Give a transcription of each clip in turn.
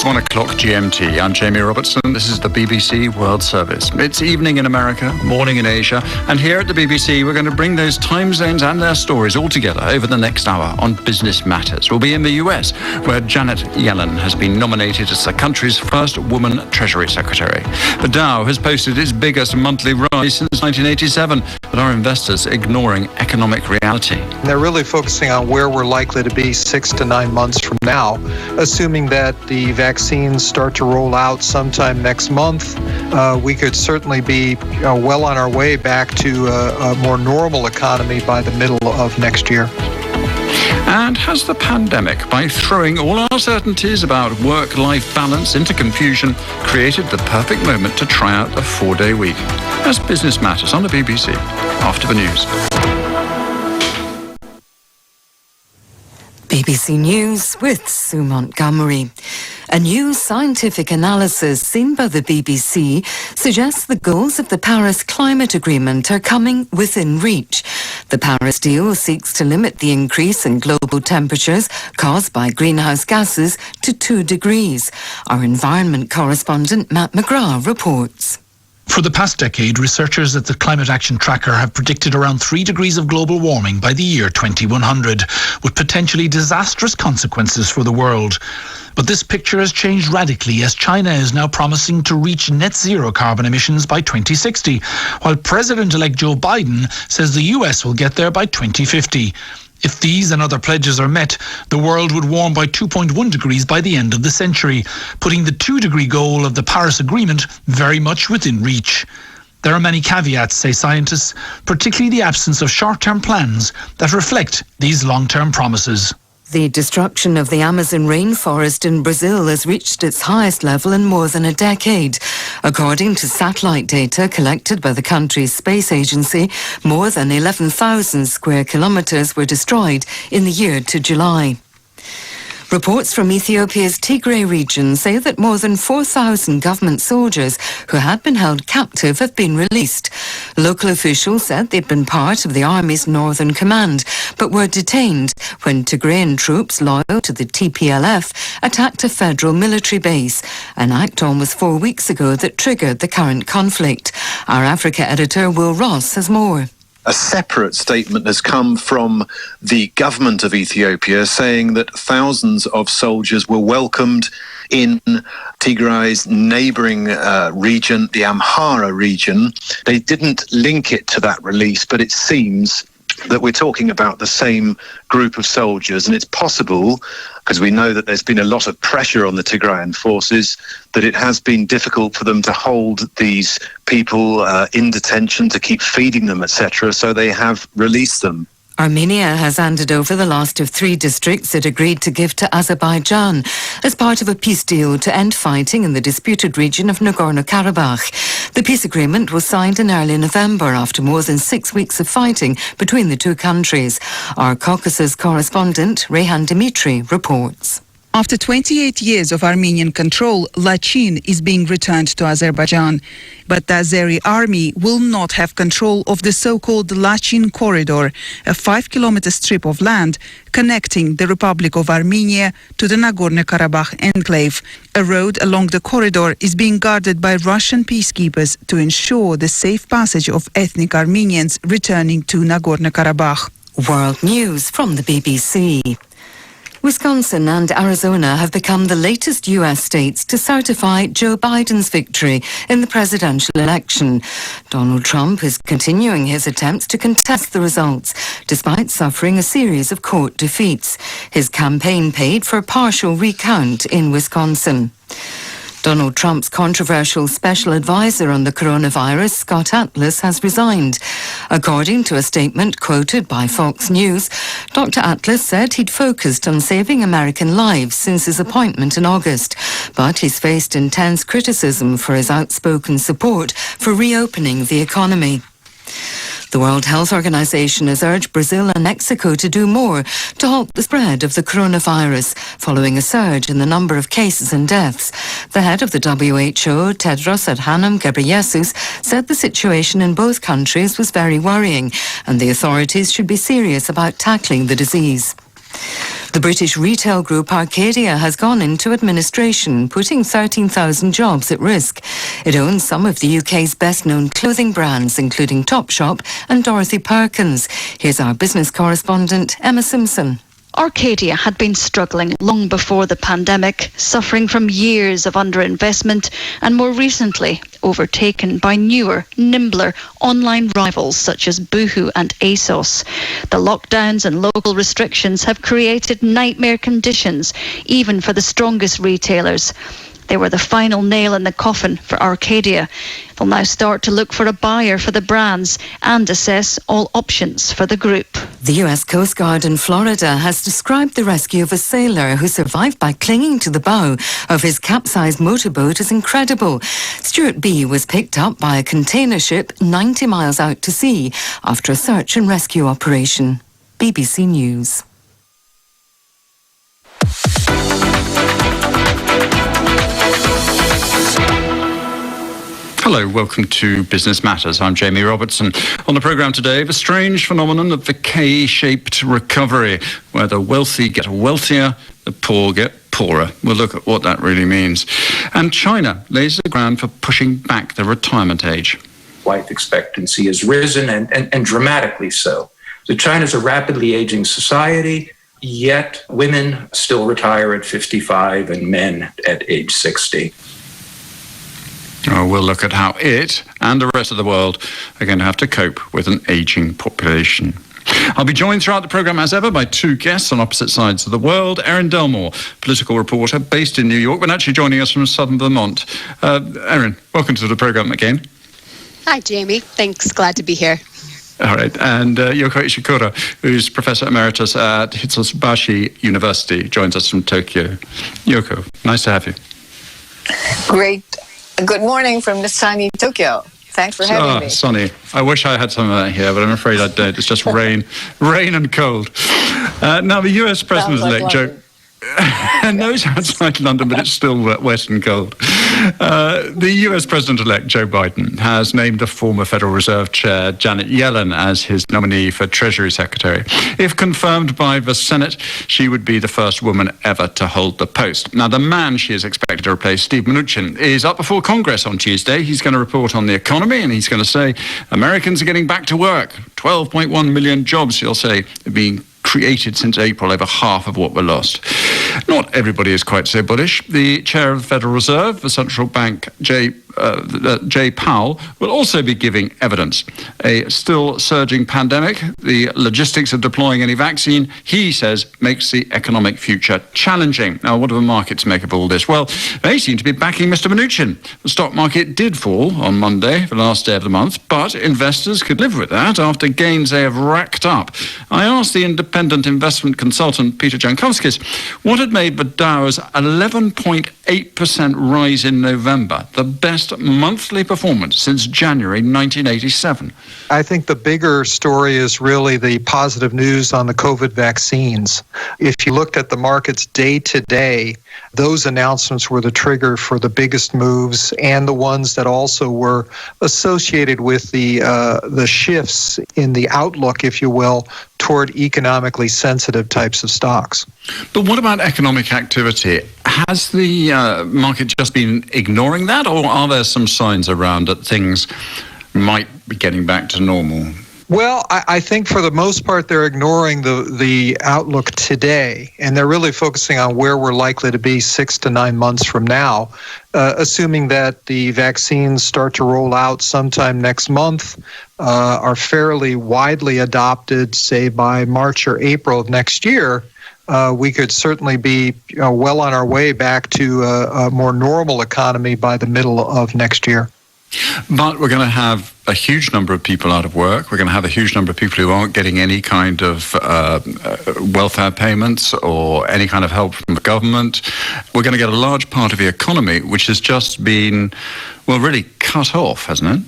1 o'clock GMT. I'm Jamie Robertson. This is the BBC World Service. It's evening in America, morning in Asia, and here at the BBC we're going to bring those time zones and their stories all together over the next hour on Business Matters. We'll be in the US, where Janet Yellen has been nominated as the country's first woman Treasury Secretary. The Dow has posted its biggest monthly rise since 1987, but are investors ignoring economic reality? They're really focusing on where we're likely to be 6 to 9 months from now, assuming that the vaccines start to roll out sometime next month. We could certainly be well on our way back to a more normal economy by the middle of next year. And has the pandemic, by throwing all our certainties about work-life balance into confusion, created the perfect moment to try out a 4-day week? That's Business Matters on the BBC, after the news. BBC News with Sue Montgomery. A new scientific analysis seen by the BBC suggests the goals of the Paris Climate Agreement are coming within reach. The Paris deal seeks to limit the increase in global temperatures caused by greenhouse gases to 2 degrees. Our environment correspondent Matt McGrath reports. For the past decade, researchers at the Climate Action Tracker have predicted around 3 degrees of global warming by the year 2100, with potentially disastrous consequences for the world. But this picture has changed radically as China is now promising to reach net zero carbon emissions by 2060, while President-elect Joe Biden says the US will get there by 2050. If these and other pledges are met, the world would warm by 2.1 degrees by the end of the century, putting the 2-degree goal of the Paris Agreement very much within reach. There are many caveats, say scientists, particularly the absence of short-term plans that reflect these long-term promises. The destruction of the Amazon rainforest in Brazil has reached its highest level in more than a decade. According to satellite data collected by the country's space agency, more than 11,000 square kilometres were destroyed in the year to July. Reports from Ethiopia's Tigray region say that more than 4,000 government soldiers who had been held captive have been released. Local officials said they'd been part of the army's northern command, but were detained when Tigrayan troops loyal to the TPLF attacked a federal military base, an act almost 4 weeks ago that triggered the current conflict. Our Africa editor Will Ross has more. A separate statement has come from the government of Ethiopia saying that thousands of soldiers were welcomed in Tigray's neighbouring region, the Amhara region. They didn't link it to that release, but it seems that we're talking about the same group of soldiers, and it's possible, because we know that there's been a lot of pressure on the Tigrayan forces, that it has been difficult for them to hold these people in detention, to keep feeding them, etc., so they have released them. Armenia has handed over the last of 3 districts it agreed to give to Azerbaijan as part of a peace deal to end fighting in the disputed region of Nagorno-Karabakh. The peace agreement was signed in early November after more than 6 weeks of fighting between the 2 countries. Our Caucasus correspondent Rehan Dimitri reports. After 28 years of Armenian control, Lachin is being returned to Azerbaijan. But the Azeri army will not have control of the so-called Lachin Corridor, a 5-kilometer strip of land connecting the Republic of Armenia to the Nagorno-Karabakh enclave. A road along the corridor is being guarded by Russian peacekeepers to ensure the safe passage of ethnic Armenians returning to Nagorno-Karabakh. World News from the BBC. Wisconsin and Arizona have become the latest US states to certify Joe Biden's victory in the presidential election. Donald Trump is continuing his attempts to contest the results, despite suffering a series of court defeats. His campaign paid for a partial recount in Wisconsin. Donald Trump's controversial special advisor on the coronavirus, Scott Atlas, has resigned. According to a statement quoted by Fox News, Dr. Atlas said he'd focused on saving American lives since his appointment in August, but he's faced intense criticism for his outspoken support for reopening the economy. The World Health Organization has urged Brazil and Mexico to do more to halt the spread of the coronavirus following a surge in the number of cases and deaths. The head of the WHO, Tedros Adhanom Ghebreyesus, said the situation in both countries was very worrying and the authorities should be serious about tackling the disease. The British retail group Arcadia has gone into administration, putting 13,000 jobs at risk. It owns some of the UK's best-known clothing brands, including Topshop and Dorothy Perkins. Here's our business correspondent, Emma Simpson. Arcadia had been struggling long before the pandemic, suffering from years of underinvestment and more recently overtaken by newer, nimbler online rivals such as Boohoo and ASOS. The lockdowns and local restrictions have created nightmare conditions, even for the strongest retailers. They were the final nail in the coffin for Arcadia. They'll now start to look for a buyer for the brands and assess all options for the group. The US Coast Guard in Florida has described the rescue of a sailor who survived by clinging to the bow of his capsized motorboat as incredible. Stuart B. was picked up by a container ship 90 miles out to sea after a search and rescue operation. BBC News. Hello, welcome to Business Matters. I'm Jamie Robertson. On the programme today, the strange phenomenon of the K-shaped recovery, where the wealthy get wealthier, the poor get poorer. We'll look at what that really means. And China lays the ground for pushing back the retirement age. Life expectancy has risen and dramatically so. So China's a rapidly aging society, yet women still retire at 55 and men at age 60. We'll look at how it and the rest of the world are going to have to cope with an ageing population. I'll be joined throughout the programme, as ever, by two guests on opposite sides of the world. Erin Delmore, political reporter based in New York, but actually joining us from southern Vermont. Erin, welcome to the programme again. Hi, Jamie. Thanks. Glad to be here. All right. And Yoko Ishikura, who's Professor Emeritus at Hitotsubashi University, joins us from Tokyo. Yoko, nice to have you. Great. Good morning from the sunny Tokyo. Thanks for having me. Sunny. I wish I had some of that here, but I'm afraid I don't. It's just rain and cold. Now, the US President-elect Joe... No, it sounds like London, but it's still wet and cold. The US President-elect Joe Biden has named the former Federal Reserve Chair Janet Yellen as his nominee for Treasury Secretary. If confirmed by the Senate, she would be the first woman ever to hold the post. Now, the man she is expected to replace, Steve Mnuchin, is up before Congress on Tuesday. He's going to report on the economy, and he's going to say Americans are getting back to work. 12.1 million jobs, he'll say, are being created since April, over half of what were lost. Not everybody is quite so bullish. The chair of the Federal Reserve, the central bank, Jay Powell, will also be giving evidence. A still surging pandemic, the logistics of deploying any vaccine, he says, makes the economic future challenging. Now, what do the markets make of all this? Well, they seem to be backing Mr. Mnuchin. The stock market did fall on Monday, the last day of the month, but investors could live with that after gains they have racked up. I asked the independent investment consultant, Peter Jankowskis, what had made the Dow's 11.8% rise in November the best monthly performance since January 1987. I think the bigger story is really the positive news on the COVID vaccines. If you looked at the markets day to day, those announcements were the trigger for the biggest moves and the ones that also were associated with the shifts in the outlook, if you will, toward economically sensitive types of stocks. But what about economic activity? Has the market just been ignoring that, or are there some signs around that things might be getting back to normal? Well, I think for the most part, they're ignoring the outlook today, and they're really focusing on where we're likely to be 6 to 9 months from now, assuming that the vaccines start to roll out sometime next month, are fairly widely adopted, say by March or April of next year. We could certainly be well on our way back to a more normal economy by the middle of next year. But we're going to have a huge number of people out of work. We're going to have a huge number of people who aren't getting any kind of welfare payments or any kind of help from the government. We're going to get a large part of the economy which has just been, well, really cut off, hasn't it?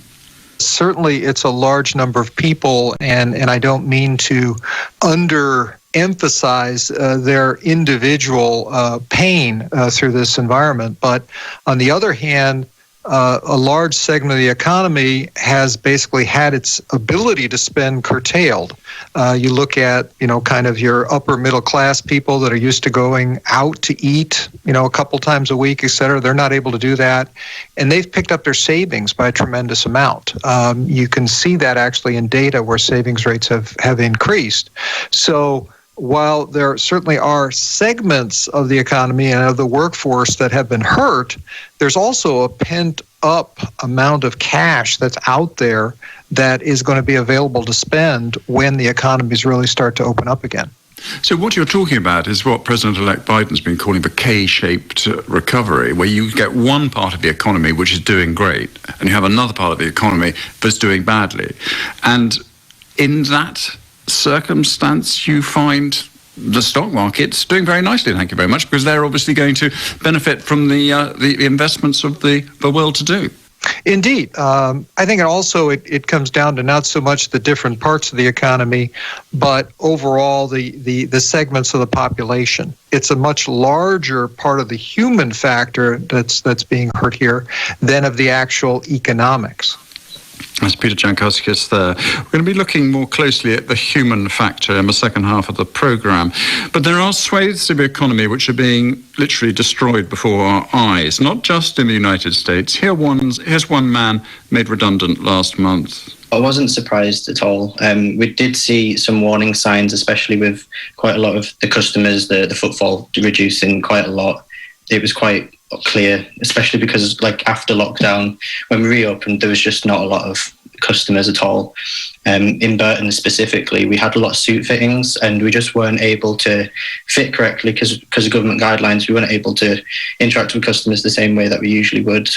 Certainly, it's a large number of people, and I don't mean to emphasize their individual pain through this environment. But on the other hand, a large segment of the economy has basically had its ability to spend curtailed. You look at, kind of your upper middle class people that are used to going out to eat, a couple times a week, et cetera. They're not able to do that. And they've picked up their savings by a tremendous amount. You can see that actually in data where savings rates have increased. So while there certainly are segments of the economy and of the workforce that have been hurt, there's also a pent-up amount of cash that's out there that is going to be available to spend when the economies really start to open up again. So what you're talking about is what President-elect Biden's been calling the K-shaped recovery, where you get one part of the economy which is doing great, and you have another part of the economy that's doing badly. And in that circumstance, you find the stock market's doing very nicely, thank you very much, because they're obviously going to benefit from the investments of the well-to-do. Indeed. I think it comes down to not so much the different parts of the economy, but overall the segments of the population. It's a much larger part of the human factor that's being hurt here than of the actual economics. That's Peter Jankowskis there. We're going to be looking more closely at the human factor in the second half of the programme. But there are swathes of the economy which are being literally destroyed before our eyes, not just in the United States. Here's one man made redundant last month. I wasn't surprised at all. We did see some warning signs, especially with quite a lot of the customers, the footfall reducing quite a lot. It was quite clear, especially because after lockdown, when we reopened, there was just not a lot of customers at all. In Burton specifically, we had a lot of suit fittings and we just weren't able to fit correctly because of government guidelines. We weren't able to interact with customers the same way that we usually would.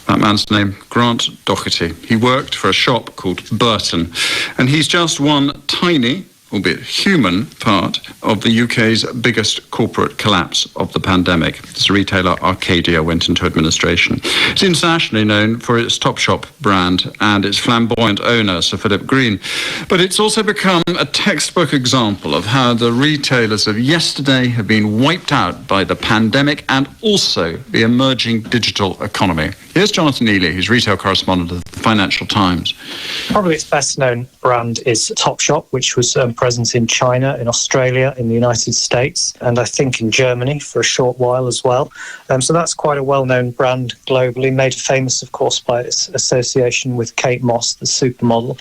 That man's name, Grant Doherty. He worked for a shop called Burton, and he's just one tiny, albeit human, part of the UK's biggest corporate collapse of the pandemic. This retailer, Arcadia, went into administration. It's internationally known for its Topshop brand and its flamboyant owner, Sir Philip Green. But it's also become a textbook example of how the retailers of yesterday have been wiped out by the pandemic and also the emerging digital economy. Here's Jonathan Ely, who's retail correspondent of the Financial Times. Probably its best-known brand is Topshop, which was present in China, in Australia, in the United States, and I think in Germany for a short while as well. So that's quite a well-known brand globally, made famous, of course, by its association with Kate Moss, the supermodel.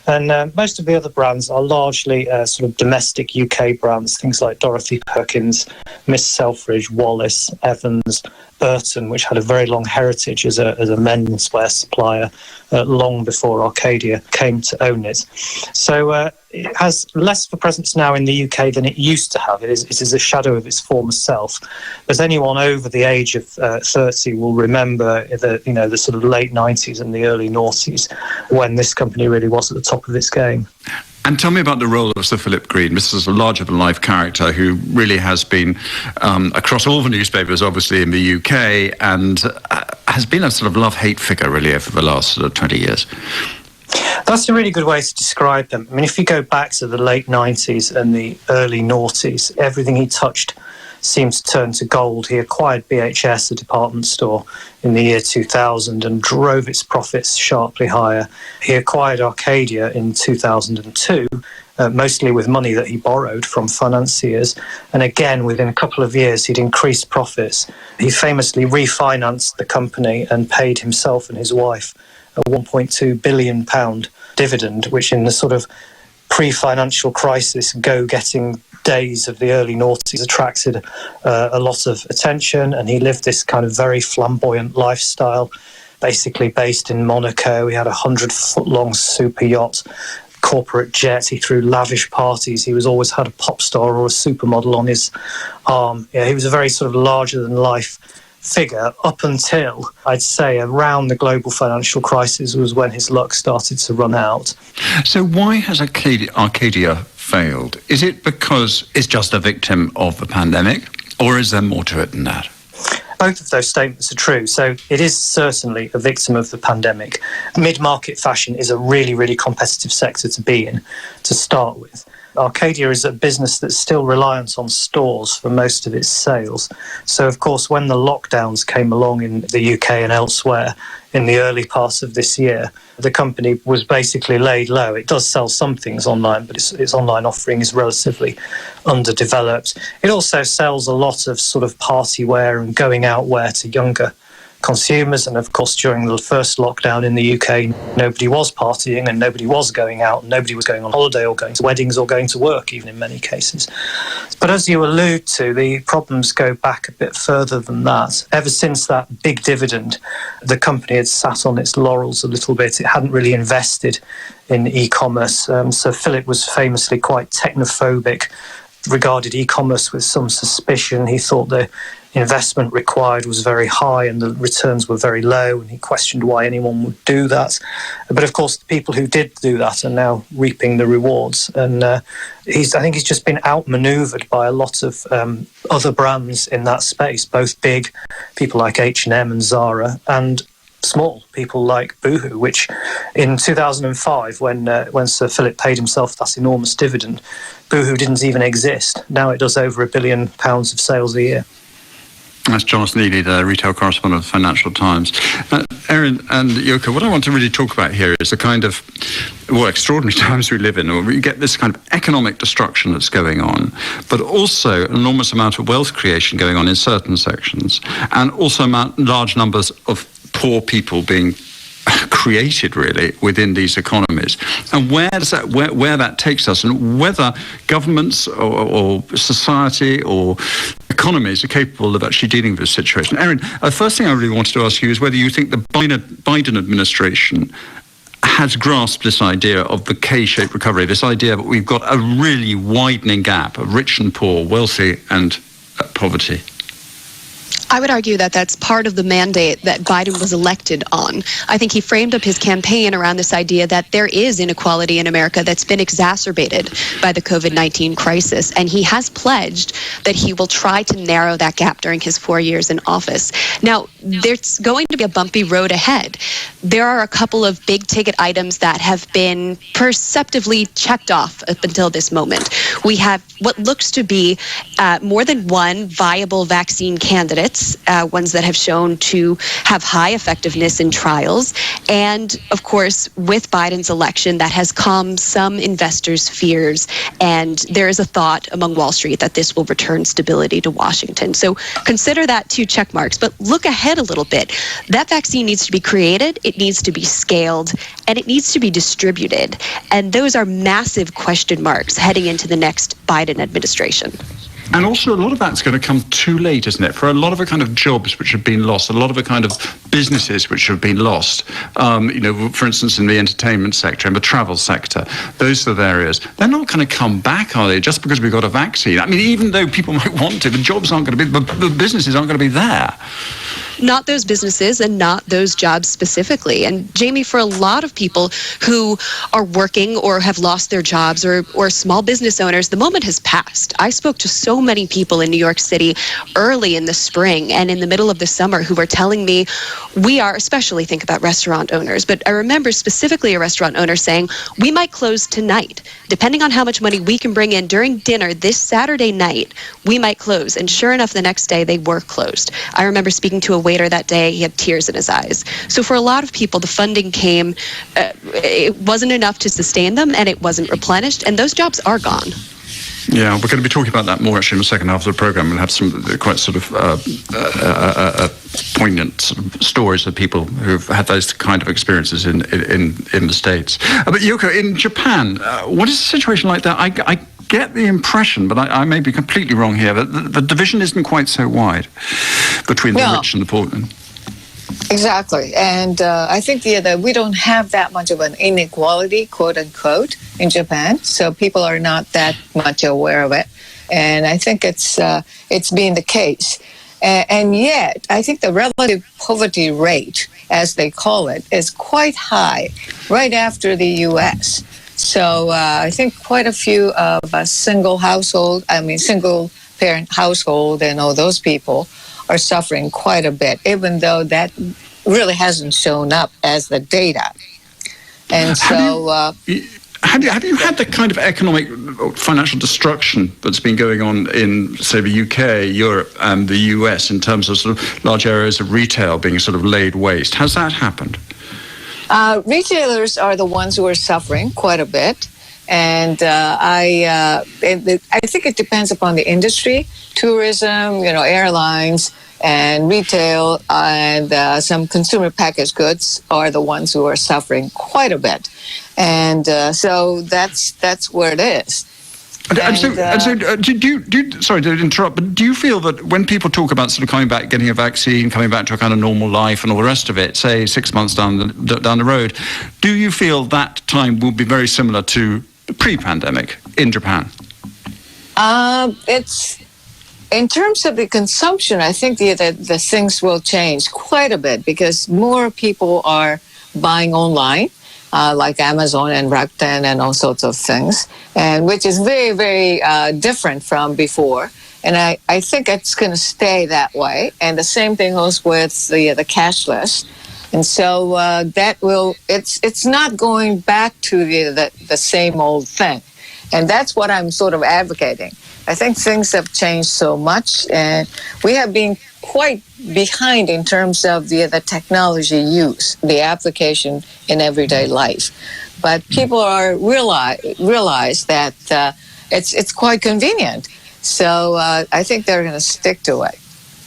And most of the other brands are largely sort of domestic UK brands, things like Dorothy Perkins, Miss Selfridge, Wallace, Evans, Burton, which had a very long heritage as a menswear supplier long before Arcadia came to own it. So it has less of a presence now in the UK than it used to have. It is a shadow of its former self. But anyone over the age of 30 will remember the sort of late 90s and the early noughties when this company really was at the top of its game. And tell me about the role of Sir Philip Green. This is a larger-than-life character who really has been across all the newspapers, obviously, in the UK, and has been a sort of love-hate figure, really, over the last 20 years. That's a really good way to describe them. I mean, if you go back to the late 90s and the early noughties, everything he touched seemed to turn to gold. He acquired BHS, a department store, in the year 2000 and drove its profits sharply higher. He acquired Arcadia in 2002, mostly with money that he borrowed from financiers. And again, within a couple of years, he'd increased profits. He famously refinanced the company and paid himself and his wife a £1.2 billion dividend, which in the sort of pre-financial crisis, go-getting days of the early noughties attracted a lot of attention, and he lived this kind of very flamboyant lifestyle, basically based in Monaco. He had a 100-foot-long super yacht, corporate jet. He threw lavish parties. He always had a pop star or a supermodel on his arm. Yeah, he was a very sort of larger-than-life figure up until, I'd say, around the global financial crisis was when his luck started to run out. So why has Arcadia failed? Is it because it's just a victim of the pandemic, or is there more to it than that? Both of those statements are true. So it is certainly a victim of the pandemic. Mid-market fashion is a really, really competitive sector to be in, to start with. Arcadia is a business that's still reliant on stores for most of its sales. So, of course, when the lockdowns came along in the UK and elsewhere in the early parts of this year, the company was basically laid low. It does sell some things online, but its online offering is relatively underdeveloped. It also sells a lot of sort of party wear and going out wear to younger consumers, and of course during the first lockdown in the UK, nobody was partying and nobody was going out and nobody was going on holiday or going to weddings or going to work, even in many cases. But as you allude to, the problems go back a bit further than that. Ever since that big dividend, the company had sat on its laurels a little bit. It hadn't really invested in e-commerce. So Philip was famously quite technophobic, regarded e-commerce with some suspicion. He thought the investment required was very high and the returns were very low, and he questioned why anyone would do that. But of course, the people who did do that are now reaping the rewards. And I think he's just been outmaneuvered by a lot of other brands in that space, both big, people like H&M and Zara, and small people like Boohoo, which in 2005, when Sir Philip paid himself that enormous dividend, Boohoo didn't even exist. Now it does over £1 billion of sales a year. That's Jonas Neely, the retail correspondent of the Financial Times. Erin and Yoko, what I want to really talk about here is the kind of extraordinary times we live in, where we get this kind of economic destruction that's going on, but also an enormous amount of wealth creation going on in certain sections, and also large numbers of poor people being created really within these economies, and where that takes us, and whether governments or society or economies are capable of actually dealing with this situation. Erin, the first thing I really wanted to ask you is whether you think the Biden administration has grasped this idea of the K-shaped recovery, this idea that we've got a really widening gap of rich and poor, wealthy and poverty. I would argue that that's part of the mandate that Biden was elected on. I think he framed up his campaign around this idea that there is inequality in America that's been exacerbated by the COVID-19 crisis, and he has pledged that he will try to narrow that gap during his 4 years in office. Now, there's going to be a bumpy road ahead. There are a couple of big ticket items that have been perceptively checked off up until this moment. We have what looks to be more than one viable vaccine candidates, ones that have shown to have high effectiveness in trials. And of course, with Biden's election, that has calmed some investors' fears. And there is a thought among Wall Street that this will return stability to Washington. So consider that 2 check marks. But look ahead a little bit. That vaccine needs to be created, it needs to be scaled, and it needs to be distributed. And those are massive question marks heading into the next Biden administration. And also a lot of that's going to come too late, isn't it? For a lot of the kind of jobs which have been lost, a lot of the kind of businesses which have been lost, for instance, in the entertainment sector and the travel sector, those sort of areas, they're not going to come back, are they, just because we've got a vaccine? I mean, even though people might want to, the jobs aren't going to be, the businesses aren't going to be there. Not those businesses and not those jobs specifically. And Jamie, for a lot of people who are working or have lost their jobs or small business owners, the moment has passed. I spoke to so many people in New York City early in the spring and in the middle of the summer who were telling me we are, especially think about restaurant owners, but I remember specifically a restaurant owner saying, we might close tonight. Depending on how much money we can bring in during dinner this Saturday night, we might close. And sure enough, the next day they were closed. I remember speaking to a waiter that day, he had tears in his eyes. So for a lot of people, the funding came, it wasn't enough to sustain them, and it wasn't replenished, and those jobs are gone. Yeah, we're going to be talking about that more actually in the second half of the programme, and have some quite sort of poignant sort of stories of people who've had those kind of experiences in the States. But Yoko, in Japan, what is the situation like that? I get the impression, but I may be completely wrong here, that the division isn't quite so wide between the rich and the poor. Exactly. And I think that we don't have that much of an inequality, quote unquote, in Japan. So people are not that much aware of it. And I think it's been the case. And yet, I think the relative poverty rate, as they call it, is quite high right after the U.S. So I think quite a few of single parent household and all those people are suffering quite a bit, even though that really hasn't shown up as the data. And so... Have you had the kind of economic, financial destruction that's been going on in, say, the UK, Europe, and the US in terms of sort of large areas of retail being sort of laid waste? Has that happened? Retailers are the ones who are suffering quite a bit. And I think it depends upon the industry. Tourism, airlines and retail and some consumer packaged goods are the ones who are suffering quite a bit. And so that's where it is. Sorry to interrupt, but do you feel that when people talk about sort of coming back, getting a vaccine, coming back to a kind of normal life and all the rest of it, say 6 months down the road, do you feel that time will be very similar to pre-pandemic in Japan? It's in terms of the consumption, I think the things will change quite a bit because more people are buying online. Like Amazon and Rakuten and all sorts of things, and which is very, very different from before. And I think it's going to stay that way. And the same thing goes with the cashless. And so it's not going back to the same old thing. And that's what I'm sort of advocating. I think things have changed so much, and we have been quite behind in terms of the technology use, the application in everyday life. But people are realize that it's quite convenient. So I think they're going to stick to it.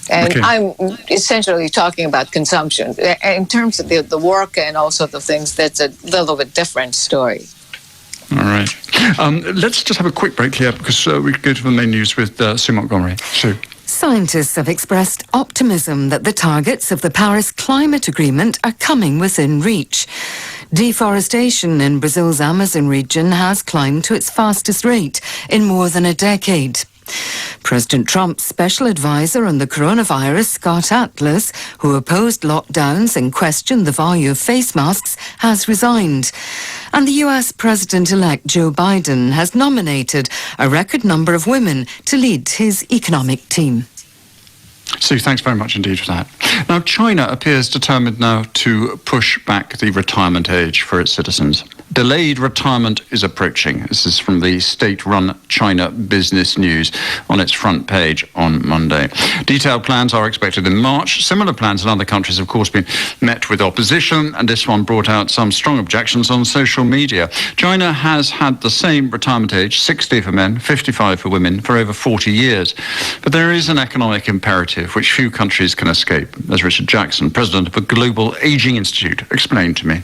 And okay. I'm essentially talking about consumption. In terms of the work and all sorts of things, that's a little bit different story. All right. Let's just have a quick break here because we go to the main news with Sue Montgomery. Sue. Scientists have expressed optimism that the targets of the Paris Climate Agreement are coming within reach. Deforestation in Brazil's Amazon region has climbed to its fastest rate in more than a decade. President Trump's special advisor on the coronavirus, Scott Atlas, who opposed lockdowns and questioned the value of face masks, has resigned. And the US President-elect Joe Biden has nominated a record number of women to lead his economic team. Sue, thanks very much indeed for that. Now, China appears determined now to push back the retirement age for its citizens. Delayed retirement is approaching. This is from the state-run China Business News on its front page on Monday. Detailed plans are expected in March. Similar plans in other countries, of course, been met with opposition, and this one brought out some strong objections on social media. China has had the same retirement age, 60 for men, 55 for women, for over 40 years. But there is an economic imperative which few countries can escape, as Richard Jackson, president of the Global Aging Institute, explained to me.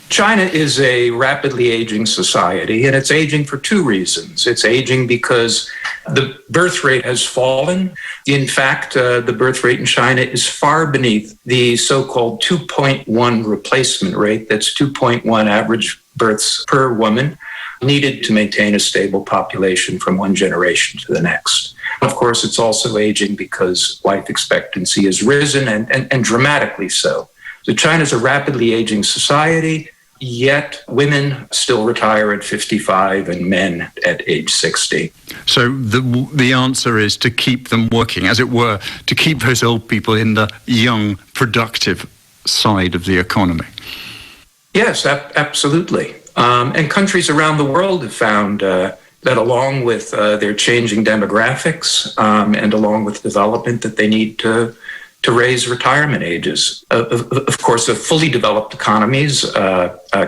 China is a rapidly aging society, and it's aging for two reasons. It's aging because the birth rate has fallen. In fact, the birth rate in China is far beneath the so-called 2.1 replacement rate. That's 2.1 average births per woman needed to maintain a stable population from one generation to the next. Of course, it's also aging because life expectancy has risen and dramatically so. So China is a rapidly aging society. Yet women still retire at 55 and men at age 60. So the answer is to keep them working, as it were, to keep those old people in the young, productive side of the economy. Yes, absolutely. And countries around the world have found that along with their changing demographics and along with development that they need to raise retirement ages. Of course, the fully developed economies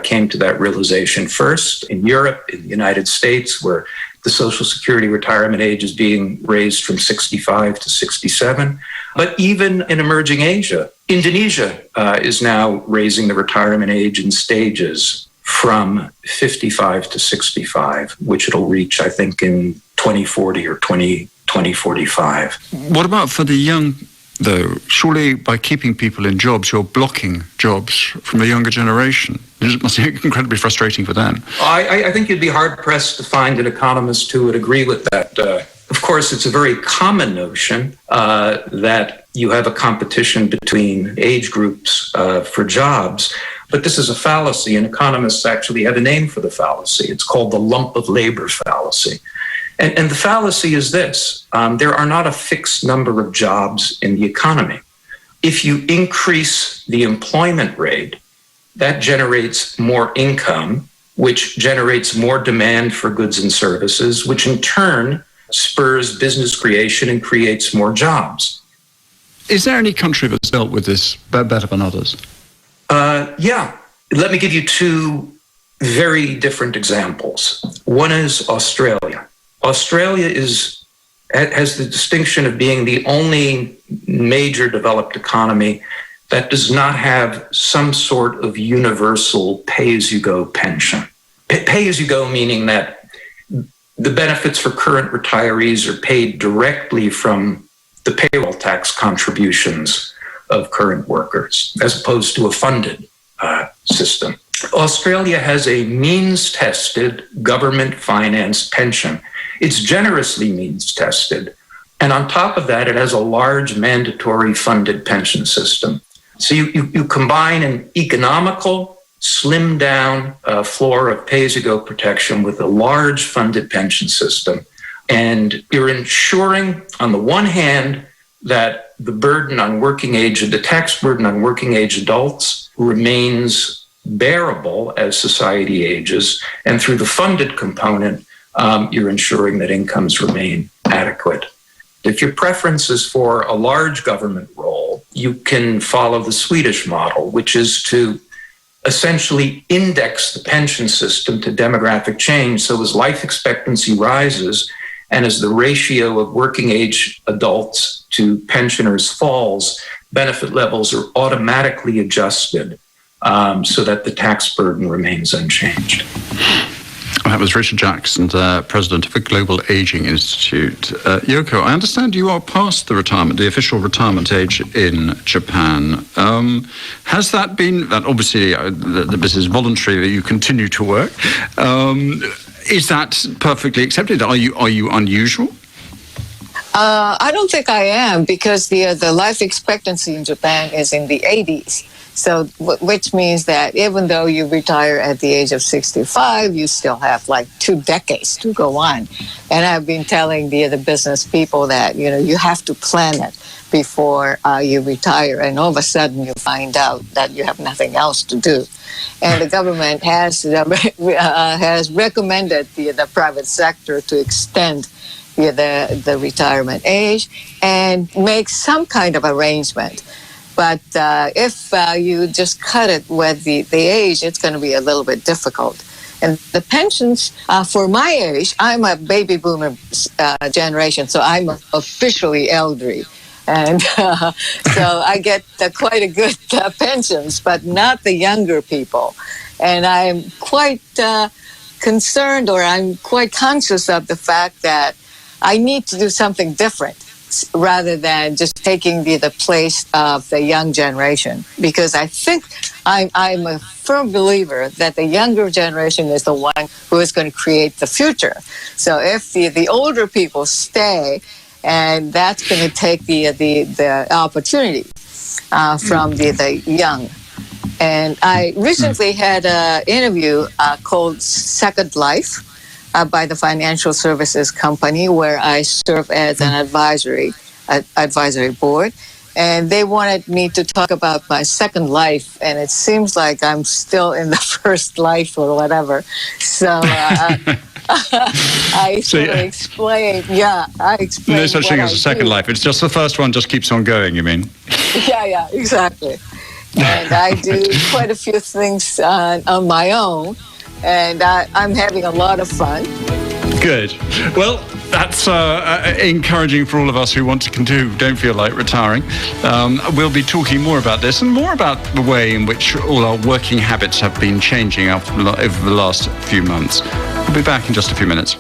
came to that realization first. In Europe, in the United States, where the Social Security retirement age is being raised from 65 to 67. But even in emerging Asia, Indonesia is now raising the retirement age in stages from 55 to 65, which it'll reach, I think, in 2040 or 2045. What about for the young, though? Surely by keeping people in jobs, you're blocking jobs from the younger generation. It must be incredibly frustrating for them. I think you'd be hard-pressed to find an economist who would agree with that. Of course, it's a very common notion that you have a competition between age groups for jobs. But this is a fallacy, and economists actually have a name for the fallacy. It's called the lump of labor fallacy. And the fallacy is this. There are not a fixed number of jobs in the economy. If you increase the employment rate, that generates more income, which generates more demand for goods and services, which in turn spurs business creation and creates more jobs. Is there any country that's dealt with this better than others? Yeah. Let me give you two very different examples. One is Australia. Australia has the distinction of being the only major developed economy that does not have some sort of universal pay-as-you-go pension. Pay-as-you-go meaning that the benefits for current retirees are paid directly from the payroll tax contributions of current workers, as opposed to a funded system. Australia has a means-tested, government-financed pension. It's generously means-tested. And on top of that, it has a large mandatory funded pension system. So you combine an economical, slimmed-down floor of pay-as-you-go protection with a large funded pension system. And you're ensuring, on the one hand, that the burden on the tax burden on working age adults remains bearable as society ages. And through the funded component, you're ensuring that incomes remain adequate. If your preference is for a large government role, you can follow the Swedish model, which is to essentially index the pension system to demographic change. So as life expectancy rises and as the ratio of working age adults to pensioners falls, benefit levels are automatically adjusted so that the tax burden remains unchanged. That was Richard Jackson, president of the Global Aging Institute. Yoko, I understand you are past the official retirement age in Japan. Has that been, obviously this is voluntary, that you continue to work. Is that perfectly accepted? Are you unusual? I don't think I am, because the life expectancy in Japan is in the 80s. So, which means that even though you retire at the age of 65, you still have like 2 decades to go on. And I've been telling the business people that, you have to plan it before you retire. And all of a sudden you find out that you have nothing else to do. And the government has recommended the private sector to extend the retirement age and make some kind of arrangement. But if you just cut it with the age, it's going to be a little bit difficult. And the pensions, for my age, I'm a baby boomer generation, so I'm officially elderly. And so I get quite a good pensions, but not the younger people. And I'm quite concerned, or I'm quite conscious of the fact that I need to do something different, rather than just taking the place of the young generation. Because I think I'm a firm believer that the younger generation is the one who is going to create the future. So if the older people stay, and that's going to take the opportunity from the young. And I recently had an interview called Second Life, by the financial services company where I serve as an advisory board. And they wanted me to talk about my second life. And it seems like I'm still in the first life or whatever. So I explained. I explained. No such thing as a second life. It's just the first one just keeps on going, you mean? Yeah, exactly. And I do quite a few things on my own. And I'm having a lot of fun. Good. Well, that's encouraging for all of us who don't feel like retiring. We'll be talking more about this and more about the way in which all our working habits have been changing over the last few months. We'll be back in just a few minutes.